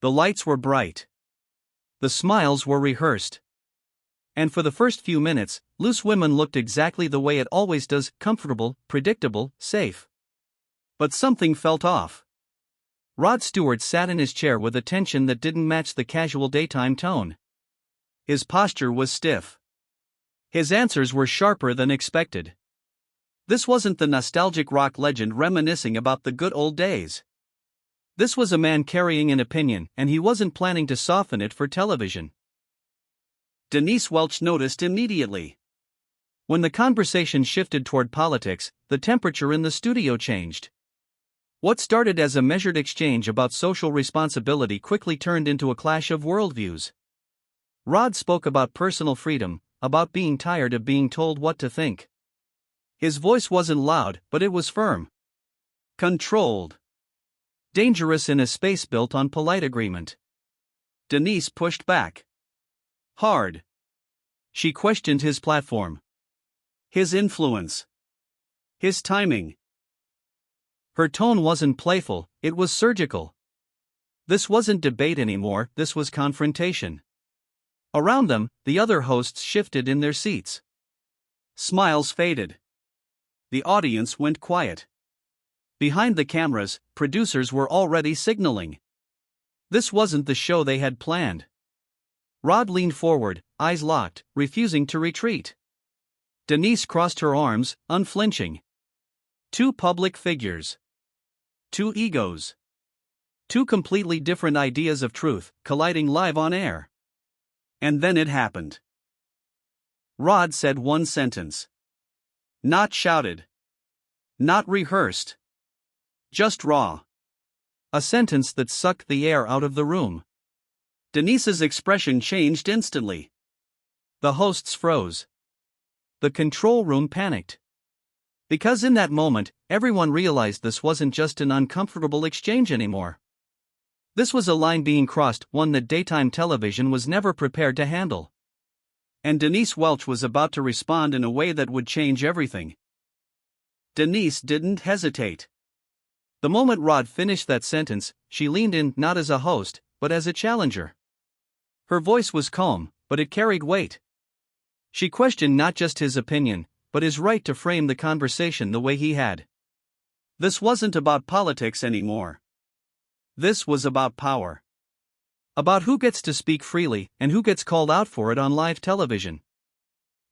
The lights were bright. The smiles were rehearsed. And for the first few minutes, Loose Women looked exactly the way it always does, comfortable, predictable, safe. But something felt off. Rod Stewart sat in his chair with a tension that didn't match the casual daytime tone. His posture was stiff. His answers were sharper than expected. This wasn't the nostalgic rock legend reminiscing about the good old days. This was a man carrying an opinion, and he wasn't planning to soften it for television. Denise Welch noticed immediately. When the conversation shifted toward politics, the temperature in the studio changed. What started as a measured exchange about social responsibility quickly turned into a clash of worldviews. Rod spoke about personal freedom, about being tired of being told what to think. His voice wasn't loud, but it was firm. Controlled. Dangerous in a space built on polite agreement. Denise pushed back. Hard. She questioned his platform. His influence. His timing. Her tone wasn't playful, it was surgical. This wasn't debate anymore, this was confrontation. Around them, the other hosts shifted in their seats. Smiles faded. The audience went quiet. Behind the cameras, producers were already signaling. This wasn't the show they had planned. Rod leaned forward, eyes locked, refusing to retreat. Denise crossed her arms, unflinching. Two public figures. Two egos. Two completely different ideas of truth, colliding live on air. And then it happened. Rod said one sentence. Not shouted. Not rehearsed. Just raw. A sentence that sucked the air out of the room. Denise's expression changed instantly. The hosts froze. The control room panicked. Because in that moment, everyone realized this wasn't just an uncomfortable exchange anymore. This was a line being crossed, one that daytime television was never prepared to handle. And Denise Welch was about to respond in a way that would change everything. Denise didn't hesitate. The moment Rod finished that sentence, she leaned in not as a host, but as a challenger. Her voice was calm, but it carried weight. She questioned not just his opinion, but his right to frame the conversation the way he had. This wasn't about politics anymore. This was about power. About who gets to speak freely and who gets called out for it on live television.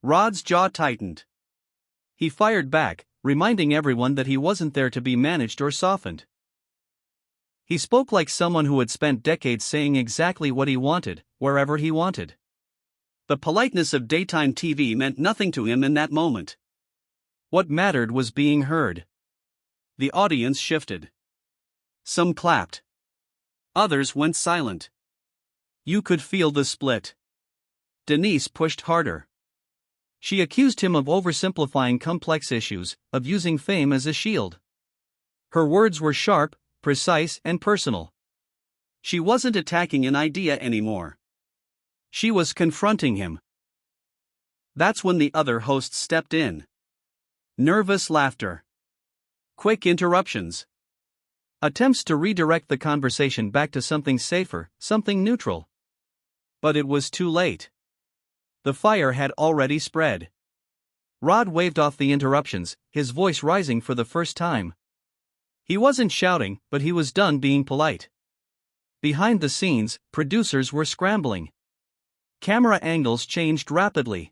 Rod's jaw tightened. He fired back, reminding everyone that he wasn't there to be managed or softened. He spoke like someone who had spent decades saying exactly what he wanted, wherever he wanted. The politeness of daytime TV meant nothing to him in that moment. What mattered was being heard. The audience shifted. Some clapped. Others went silent. You could feel the split. Denise pushed harder. She accused him of oversimplifying complex issues, of using fame as a shield. Her words were sharp, precise, and personal. She wasn't attacking an idea anymore. She was confronting him. That's when the other hosts stepped in. Nervous laughter. Quick interruptions. Attempts to redirect the conversation back to something safer, something neutral. But it was too late. The fire had already spread. Rod waved off the interruptions, his voice rising for the first time. He wasn't shouting, but he was done being polite. Behind the scenes, producers were scrambling. Camera angles changed rapidly.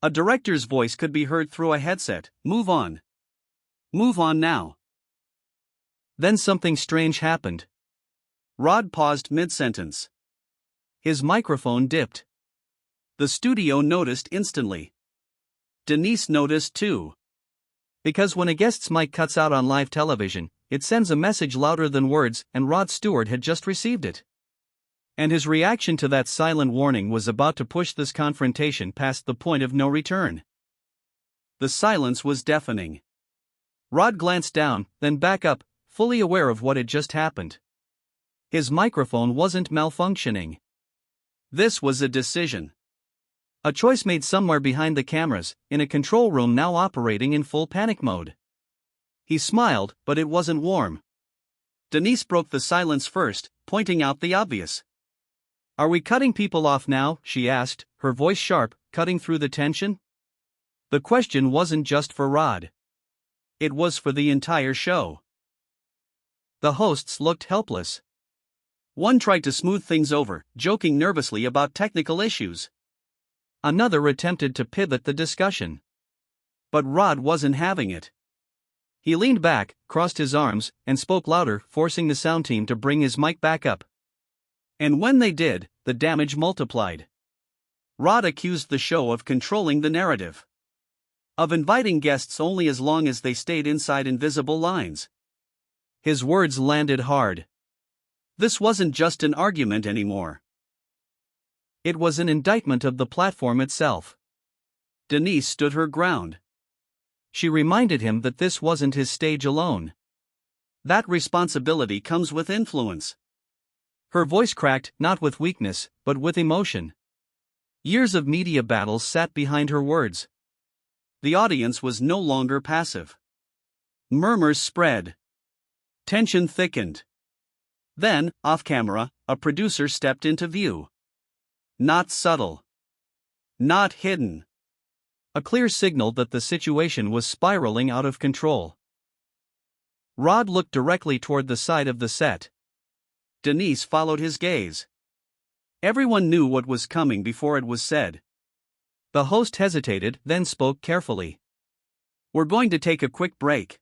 A director's voice could be heard through a headset. Move on. Move on now. Then something strange happened. Rod paused mid-sentence. His microphone dipped. The studio noticed instantly. Denise noticed too. Because when a guest's mic cuts out on live television, it sends a message louder than words, and Rod Stewart had just received it. And his reaction to that silent warning was about to push this confrontation past the point of no return. The silence was deafening. Rod glanced down, then back up, fully aware of what had just happened. His microphone wasn't malfunctioning. This was a decision. A choice made somewhere behind the cameras, in a control room now operating in full panic mode. He smiled, but it wasn't warm. Denise broke the silence first, pointing out the obvious. "Are we cutting people off now?" she asked, her voice sharp, cutting through the tension. The question wasn't just for Rod. It was for the entire show. The hosts looked helpless. One tried to smooth things over, joking nervously about technical issues. Another attempted to pivot the discussion. But Rod wasn't having it. He leaned back, crossed his arms, and spoke louder, forcing the sound team to bring his mic back up. And when they did, the damage multiplied. Rod accused the show of controlling the narrative, of inviting guests only as long as they stayed inside invisible lines. His words landed hard. This wasn't just an argument anymore. It was an indictment of the platform itself. Denise stood her ground. She reminded him that this wasn't his stage alone. That responsibility comes with influence. Her voice cracked, not with weakness, but with emotion. Years of media battles sat behind her words. The audience was no longer passive. Murmurs spread. Tension thickened. Then, off camera, a producer stepped into view. Not subtle. Not hidden. A clear signal that the situation was spiraling out of control. Rod looked directly toward the side of the set. Denise followed his gaze. Everyone knew what was coming before it was said. The host hesitated, then spoke carefully. "We're going to take a quick break."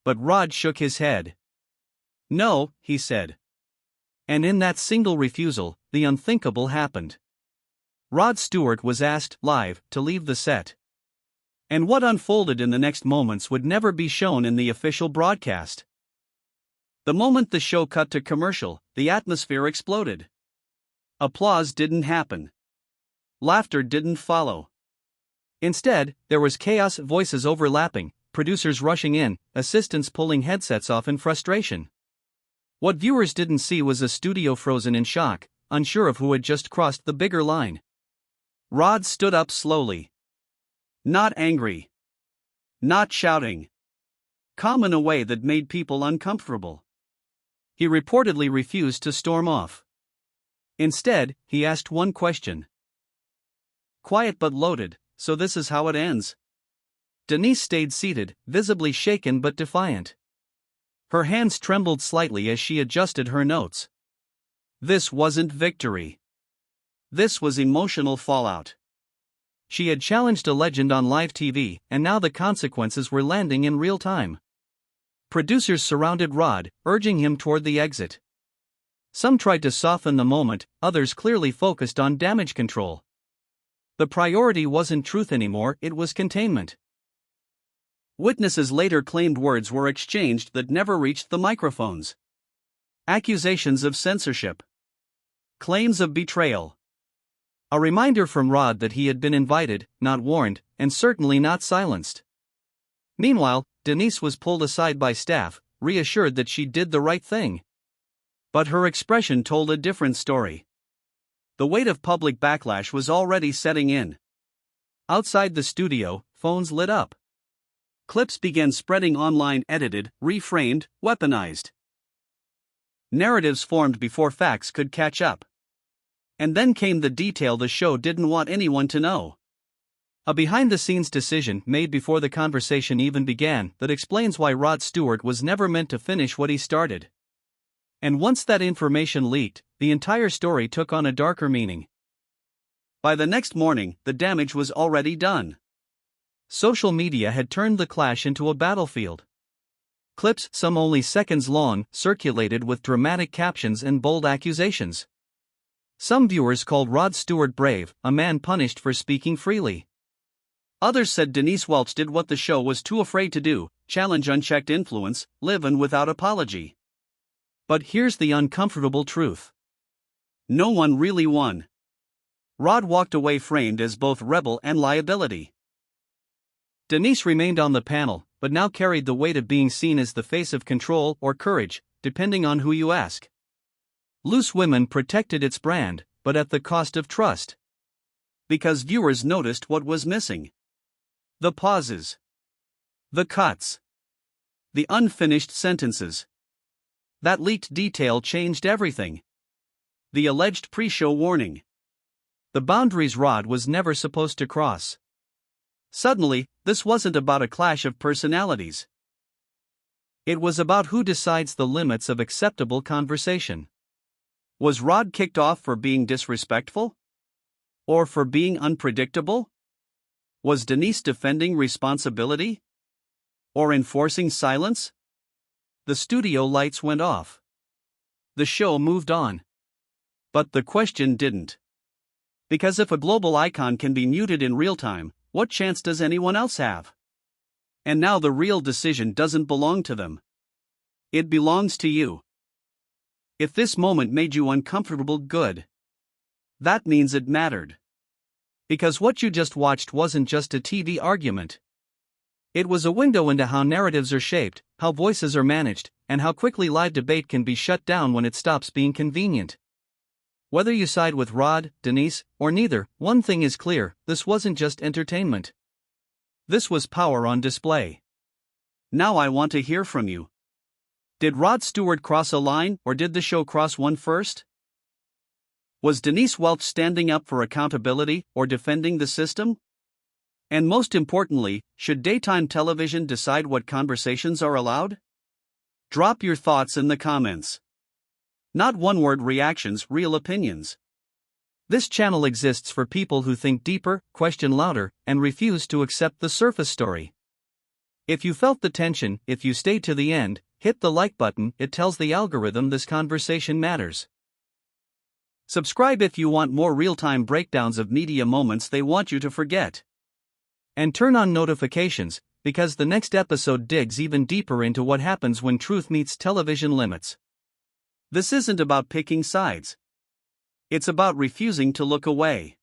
But Rod shook his head. "No," he said. And in that single refusal, the unthinkable happened. Rod Stewart was asked, live, to leave the set. And what unfolded in the next moments would never be shown in the official broadcast. The moment the show cut to commercial, the atmosphere exploded. Applause didn't happen. Laughter didn't follow. Instead, there was chaos, voices overlapping, producers rushing in, assistants pulling headsets off in frustration. What viewers didn't see was a studio frozen in shock, unsure of who had just crossed the bigger line. Rod stood up slowly. Not angry. Not shouting. Calm in a way that made people uncomfortable. He reportedly refused to storm off. Instead, he asked one question. Quiet but loaded, "So this is how it ends?" Denise stayed seated, visibly shaken but defiant. Her hands trembled slightly as she adjusted her notes. This wasn't victory. This was emotional fallout. She had challenged a legend on live TV, and now the consequences were landing in real time. Producers surrounded Rod, urging him toward the exit. Some tried to soften the moment, others clearly focused on damage control. The priority wasn't truth anymore, it was containment. Witnesses later claimed words were exchanged that never reached the microphones. Accusations of censorship. Claims of betrayal. A reminder from Rod that he had been invited, not warned, and certainly not silenced. Meanwhile, Denise was pulled aside by staff, reassured that she did the right thing. But her expression told a different story. The weight of public backlash was already setting in. Outside the studio, phones lit up. Clips began spreading online, edited, reframed, weaponized. Narratives formed before facts could catch up. And then came the detail the show didn't want anyone to know. A behind-the-scenes decision made before the conversation even began that explains why Rod Stewart was never meant to finish what he started. And once that information leaked, the entire story took on a darker meaning. By the next morning, the damage was already done. Social media had turned the clash into a battlefield. Clips, some only seconds long, circulated with dramatic captions and bold accusations. Some viewers called Rod Stewart brave, a man punished for speaking freely. Others said Denise Welch did what the show was too afraid to do, challenge unchecked influence, live in without apology. But here's the uncomfortable truth. No one really won. Rod walked away framed as both rebel and liability. Denise remained on the panel, but now carried the weight of being seen as the face of control or courage, depending on who you ask. Loose Women protected its brand, but at the cost of trust. Because viewers noticed what was missing. The pauses. The cuts. The unfinished sentences. That leaked detail changed everything. The alleged pre-show warning. The boundaries Rod was never supposed to cross. Suddenly, this wasn't about a clash of personalities. It was about who decides the limits of acceptable conversation. Was Rod kicked off for being disrespectful? Or for being unpredictable? Was Denise defending responsibility? Or enforcing silence? The studio lights went off. The show moved on. But the question didn't. Because if a global icon can be muted in real time, what chance does anyone else have? And now the real decision doesn't belong to them. It belongs to you. If this moment made you uncomfortable, good. That means it mattered. Because what you just watched wasn't just a TV argument. It was a window into how narratives are shaped, how voices are managed, and how quickly live debate can be shut down when it stops being convenient. Whether you side with Rod, Denise, or neither, one thing is clear: this wasn't just entertainment. This was power on display. Now I want to hear from you. Did Rod Stewart cross a line, or did the show cross one first? Was Denise Welch standing up for accountability, or defending the system? And most importantly, should daytime television decide what conversations are allowed? Drop your thoughts in the comments. Not one-word reactions, real opinions. This channel exists for people who think deeper, question louder, and refuse to accept the surface story. If you felt the tension, if you stayed to the end, hit the like button. It tells the algorithm this conversation matters. Subscribe if you want more real-time breakdowns of media moments they want you to forget. And turn on notifications, because the next episode digs even deeper into what happens when truth meets television limits. This isn't about picking sides. It's about refusing to look away.